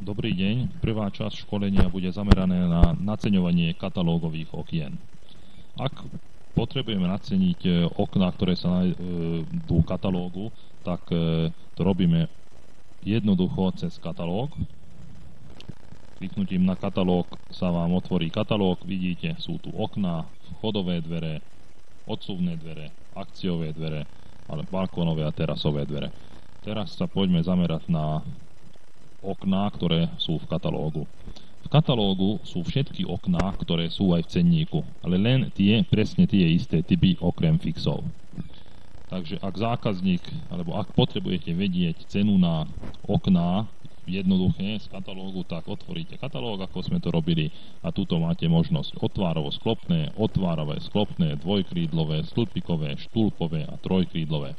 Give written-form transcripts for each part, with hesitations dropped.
Dobrý deň. Prvá časť školenia bude zamerané na naceňovanie katalógových okien. Ak potrebujeme naceniť okná, ktoré sa nájdú v katalógu, tak to robíme jednoducho cez katalóg. Kliknutím na katalóg sa vám otvorí katalóg. Vidíte, sú tu okná, vchodové dvere, odsuvné dvere, akciové dvere, ale balkónové a terasové dvere. Teraz sa poďme zamerať na okná, ktoré sú v katalógu. V katalógu sú všetky okná, ktoré sú aj v cenníku, ale len presne tie isté typy okrem fixov. Takže ak zákazník, alebo ak potrebujete vedieť cenu na okná jednoduché z katalógu, tak otvoríte katalóg, ako sme to robili, a tuto máte možnosť otvárovo-sklopné, otvárové-sklopné, dvojkrídlové, stĺpikové, štúlpové a trojkrídlové.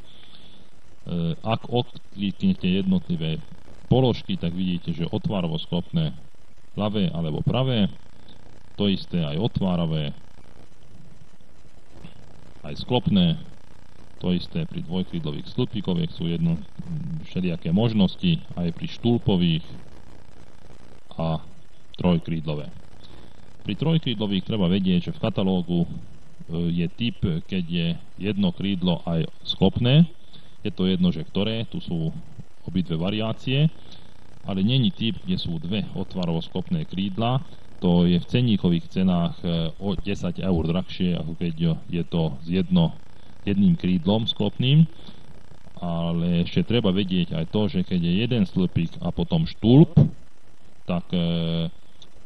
Ak odkliknete jednotlivé položky, tak vidíte, že otvárovo-sklopné ľavé alebo pravé, to isté aj otváravé, aj sklopné, to isté pri dvojkrídlových stĺpikových, sú všelijaké možnosti, aj pri štúlpových a trojkrídlové. Pri trojkrídlových treba vedieť, že v katalógu je typ, keď je jedno krídlo aj sklopné, je to jedno, že ktoré, tu sú obidve variácie, ale není typ, kde sú dve otvárovo-sklopné krídla. To je v cenníkových cenách o 10 eur drahšie, ako keď je to s jedným krídlom sklopným. Ale ešte treba vedieť aj to, že keď je jeden stĺpik a potom štúlp, tak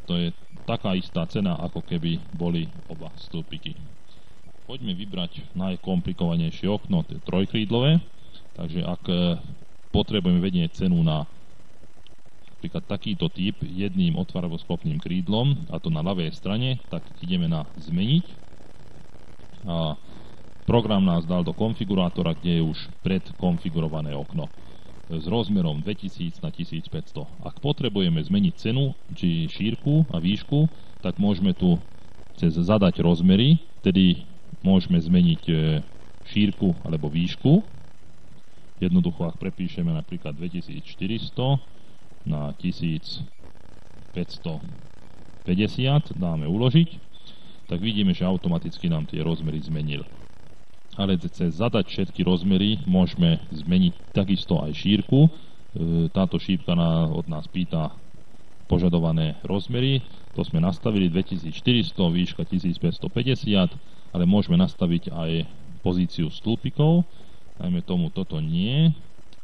to je taká istá cena, ako keby boli oba stĺpiky. Poďme vybrať najkomplikovanejšie okno, to je trojkrídlové. Takže ak potrebujeme vedieť cenu na napríklad takýto typ jedným otvárovo-sklopným krídlom, a to na ľavej strane, tak ideme na zmeniť. A program nás dal do konfigurátora, kde je už predkonfigurované okno s rozmerom 2000 na 1500. Ak potrebujeme zmeniť cenu, či šírku a výšku, tak môžeme tu cez zadať rozmery, tedy môžeme zmeniť šírku alebo výšku. Jednoducho, ak prepíšeme napríklad 2400 na 1550, dáme uložiť, tak vidíme, že automaticky nám tie rozmery zmenil. Ale cez zadať všetky rozmery môžeme zmeniť takisto aj šírku. Táto šírka od nás pýta požadované rozmery. To sme nastavili 2400, výška 1550, ale môžeme nastaviť aj pozíciu stĺpikov. Dajme tomu toto nie,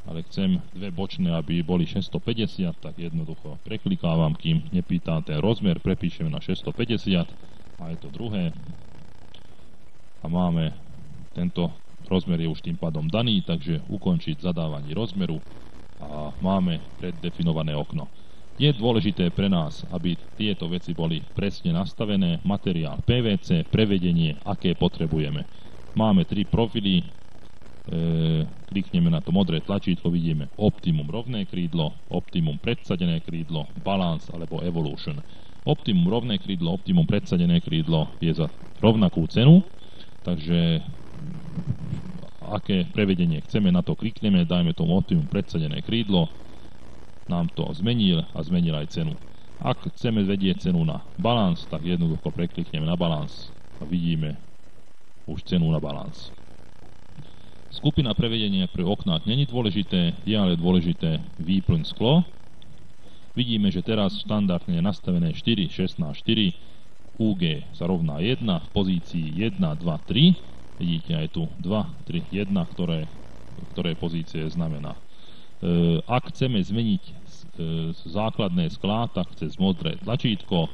ale chcem dve bočné, aby boli 650, tak jednoducho preklikávam, kým nepýta ten rozmer, prepíšeme na 650 a je to druhé. A máme, tento rozmer je už tým pádom daný, takže ukončiť zadávanie rozmeru a máme preddefinované okno. Je dôležité pre nás, aby tieto veci boli presne nastavené, materiál PVC, prevedenie, aké potrebujeme. Máme 3 profily. Klikneme na to modré tlačítko, vidíme Optimum rovné krídlo, Optimum predsadené krídlo, Balance alebo Evolution. Optimum rovné krídlo, Optimum predsadené krídlo je za rovnakú cenu, takže aké prevedenie chceme, na to klikneme, dajme tomu Optimum predsadené krídlo, nám to zmenil a zmenil aj cenu. Ak chceme vedieť cenu na Balance, tak jednoducho preklikneme na Balance a vidíme už cenu na Balance. Skupina prevedenia pri oknách není dôležité, je ale dôležité výplň sklo. Vidíme, že teraz štandardne je nastavené 4, 16, 4, UG sa rovná 1, v pozícii 1, 2, 3. Vidíte aj tu 2, 3, 1, ktoré pozície znamená. Ak chceme zmeniť základné sklá, tak cez modré tlačítko,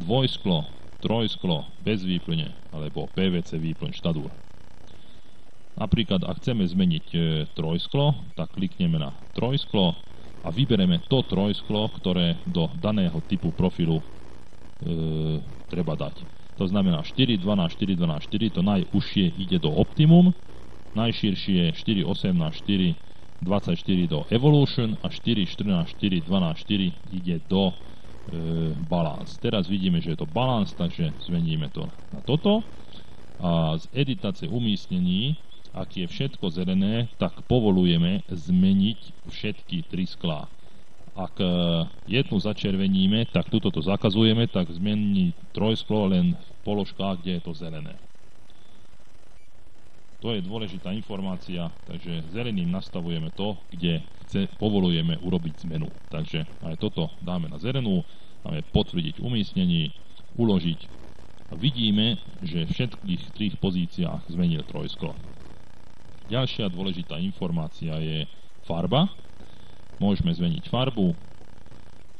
dvojsklo, trojsklo, bez výplne, alebo PVC výplň štadúr. Napríklad, ak chceme zmeniť trojsklo, tak klikneme na trojsklo a vybereme to trojsklo, ktoré do daného typu profilu treba dať. To znamená 4, 12, 4, 12, 4, to najúžšie ide do Optimum, najširšie 4, 18, 4, 24 do Evolution a 4, 14, 4, 12, 4 ide do Balance. Teraz vidíme, že je to Balance, takže zmeníme to na toto. A z editácie umiestnení, ak je všetko zelené, tak povolujeme zmeniť všetky 3 sklá. Ak jednu začerveníme, tak tuto to zakazujeme, tak zmení trojsklo len v položkách, kde je to zelené. To je dôležitá informácia, takže zeleným nastavujeme to, kde povolujeme urobiť zmenu. Takže aj toto dáme na zelenú, máme potvrdiť umiestnenie, uložiť a vidíme, že v všetkých 3 pozíciách zmenil trojsklo. Ďalšia dôležitá informácia je farba. Môžeme zmeniť farbu.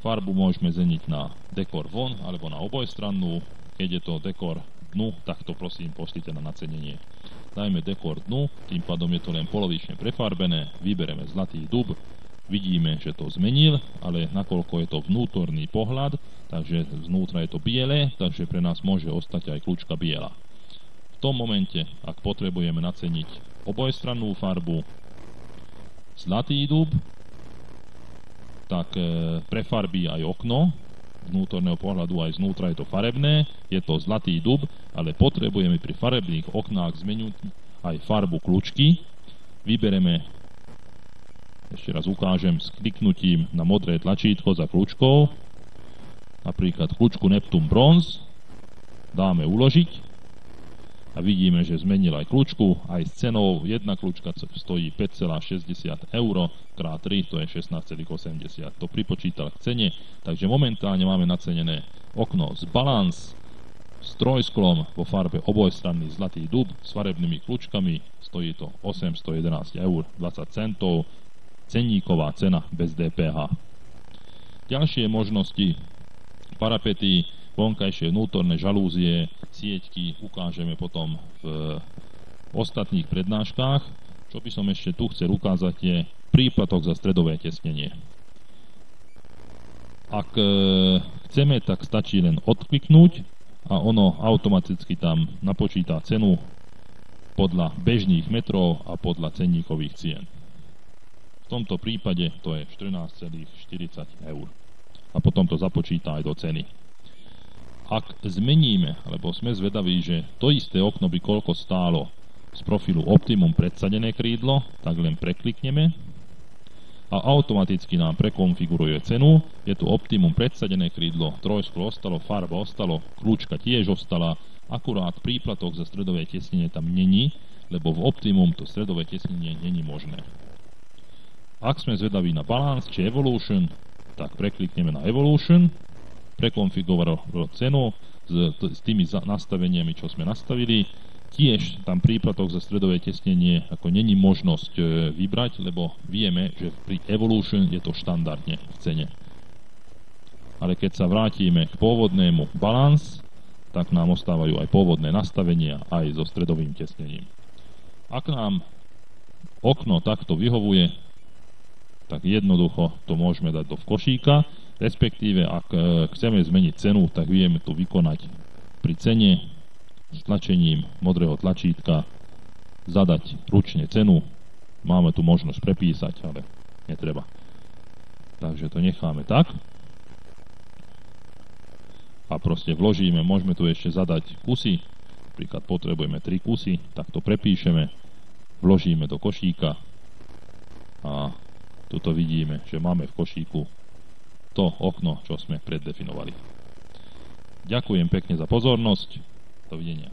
Farbu môžeme zmeniť na dekor von alebo na obojstrannú. Keď je to dekor dnu, tak to prosím pošlite na nacenenie. Dajme dekor dnu, tým pádom je to len polovične prefarbené. Vybereme zlatý dub. Vidíme, že to zmenil, ale nakoľko je to vnútorný pohľad, takže znútra je to biele, takže pre nás môže ostať aj kľúčka biela. V tom momente, ak potrebujeme naceniť obojstrannú farbu, zlatý dub, tak prefarbí aj okno, vnútorného pohľadu aj znútra je to farebné, je to zlatý dub, ale potrebujeme pri farebných oknách zmeniť aj farbu kľúčky. Vybereme, ešte raz ukážem, s kliknutím na modré tlačítko za kľúčkou, napríklad kľúčku Neptune Bronze, dáme uložiť a vidíme, že zmenil aj kľúčku, aj s cenou. Jedna kľúčka stojí 5,60 € krát 3, to je 16,80. To pripočítal k cene, takže momentálne máme nacenené okno z Balance s trojsklom vo farbe obojstranný zlatý dub s farebnými kľúčkami, stojí to 811,20 €, cenníková cena bez DPH. Ďalšie možnosti: parapety, vonkajšie vnútorné žalúzie, sieťky ukážeme potom v ostatných prednáškach. Čo by som ešte tu chcel ukázať je príplatok za stredové tesnenie. Ak chceme, tak stačí len odkliknúť a ono automaticky tam napočíta cenu podľa bežných metrov a podľa cenníkových cien. V tomto prípade to je 14,40 €. A potom to započíta aj do ceny. Ak zmeníme, alebo sme zvedaví, že to isté okno by koľko stálo z profilu Optimum predsadené krídlo, tak len preklikneme a automaticky nám prekonfiguruje cenu. Je tu Optimum predsadené krídlo, trojsklo ostalo, farba ostalo, kľúčka tiež ostala, akurát príplatok za stredové tesnenie tam není, lebo v Optimum to stredové tesnenie není možné. Ak sme zvedaví na Balance či Evolution, tak preklikneme na Evolution, prekonfigurovalo cenu s tými nastaveniami, čo sme nastavili. Tiež tam príplatok za stredové tesnenie ako není možnosť vybrať, lebo vieme, že pri Evolution je to štandardne v cene. Ale keď sa vrátime k pôvodnému Balance, tak nám ostávajú aj pôvodné nastavenia aj so stredovým tesnením. Ak nám okno takto vyhovuje, tak jednoducho to môžeme dať do košíka, respektíve ak chceme zmeniť cenu, tak vieme to vykonať pri cene s tlačením modrého tlačítka, zadať ručne cenu. Máme tu možnosť prepísať, ale netreba. Takže to necháme tak. A proste vložíme, môžeme tu ešte zadať kusy, napríklad potrebujeme 3 kusy, tak to prepíšeme, vložíme do košíka a tuto vidíme, že máme v košíku to okno, čo sme preddefinovali. Ďakujem pekne za pozornosť. Dovidenia.